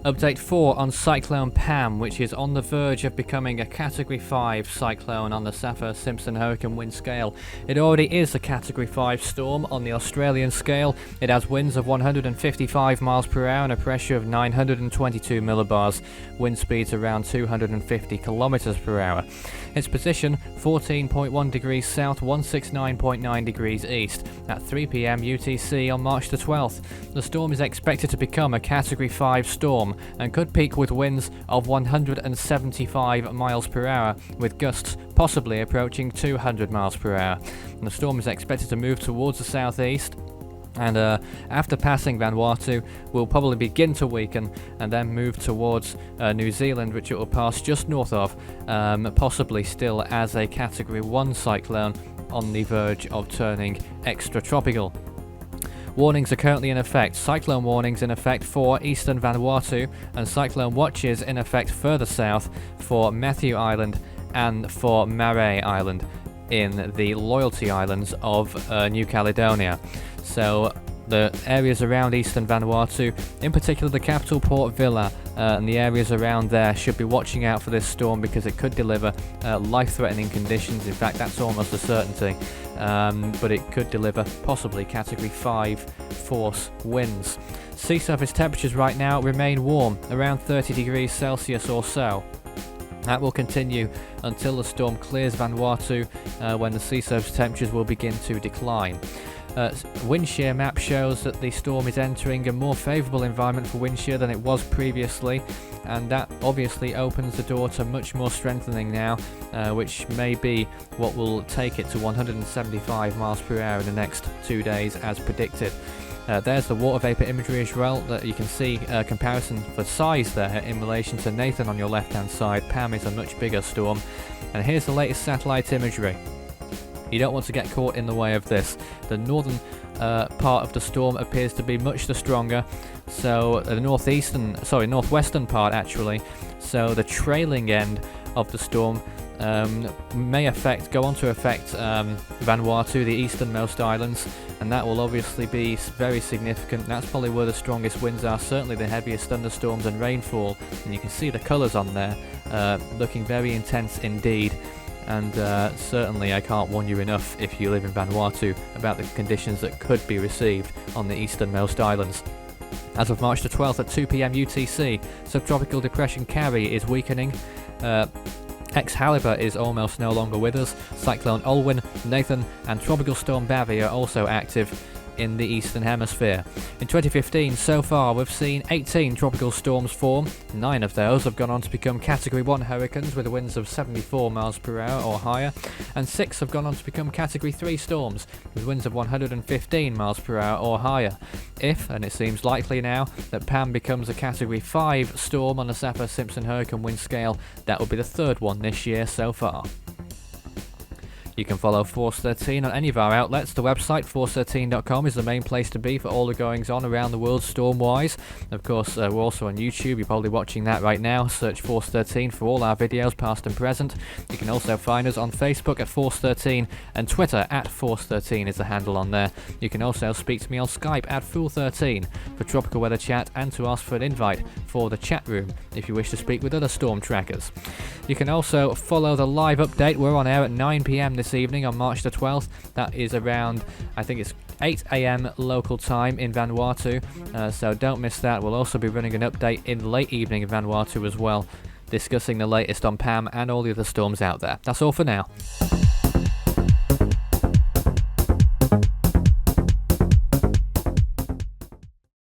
Update 4 on Cyclone Pam, which is on the verge of becoming a Category 5 cyclone on the Saffir Simpson hurricane wind scale. It already is a Category 5 storm on the Australian scale. It has winds of 155 miles per hour and a pressure of 922 millibars, wind speeds around 250 kilometers per hour. Its position 14.1 degrees south, 169.9 degrees east at 3 p.m. UTC on March the 12th. The storm is expected to become a Category 5 storm and could peak with winds of 175 miles per hour, with gusts possibly approaching 200 miles per hour. And the storm is expected to move towards the southeast, and after passing Vanuatu will probably begin to weaken and then move towards New Zealand, which it will pass just north of, possibly still as a Category 1 cyclone on the verge of turning extratropical. Warnings are currently in effect. Cyclone warnings in effect for eastern Vanuatu, and cyclone watches in effect further south for Matthew Island and for Marae Island in the Loyalty Islands of New Caledonia. So the areas around eastern Vanuatu, in particular the capital Port Vila, and the areas around there should be watching out for this storm because it could deliver life-threatening conditions. In fact, that's almost a certainty. But it could deliver possibly Category 5 force winds. Sea surface temperatures right now remain warm, around 30 degrees Celsius or so. That will continue until the storm clears Vanuatu, when the sea surface temperatures will begin to decline. Wind shear map shows that the storm is entering a more favourable environment for wind shear than it was previously, and that obviously opens the door to much more strengthening now, which may be what will take it to 175 miles per hour in the next 2 days as predicted. There's the water vapour imagery as well, that you can see a comparison for size there in relation to Nathan on your left hand side. Pam is a much bigger storm, and here's the latest satellite imagery. You don't want to get caught in the way of this. The northern part of the storm appears to be much the stronger, so the northwestern part actually. So the trailing end of the storm may go on to affect Vanuatu, the easternmost islands, and that will obviously be very significant. That's probably where the strongest winds are, certainly the heaviest thunderstorms and rainfall, and you can see the colours on there looking very intense indeed. And certainly I can't warn you enough, if you live in Vanuatu, about the conditions that could be received on the easternmost islands. As of March the 12th at 2 p.m. UTC, subtropical depression Carrie is weakening. Ex-Halibut is almost no longer with us. Cyclone Olwyn, Nathan and Tropical Storm Barry are also active in the Eastern Hemisphere. In 2015, so far, we've seen 18 tropical storms form. 9 of those have gone on to become Category 1 hurricanes with winds of 74 miles per hour or higher, and 6 have gone on to become Category 3 storms with winds of 115 miles per hour or higher. If, and it seems likely now, that Pam becomes a Category 5 storm on the Saffir Simpson hurricane wind scale, that will be the 3rd one this year so far. You can follow Force 13 on any of our outlets. The website, force13.com, is the main place to be for all the goings-on around the world storm-wise. Of course, we're also on YouTube. You're probably watching that right now. Search Force 13 for all our videos, past and present. You can also find us on Facebook at Force 13, and Twitter at Force 13 is the handle on there. You can also speak to me on Skype at Fool13 for tropical weather chat and to ask for an invite for the chat room if you wish to speak with other storm trackers. You can also follow the live update. We're on air at 9 p.m. this evening on March the 12th. That is around, I think it's 8 a.m. local time in Vanuatu, so don't miss that. We'll also be running an update in the late evening in Vanuatu as well, discussing the latest on Pam and all the other storms out there. That's all for now.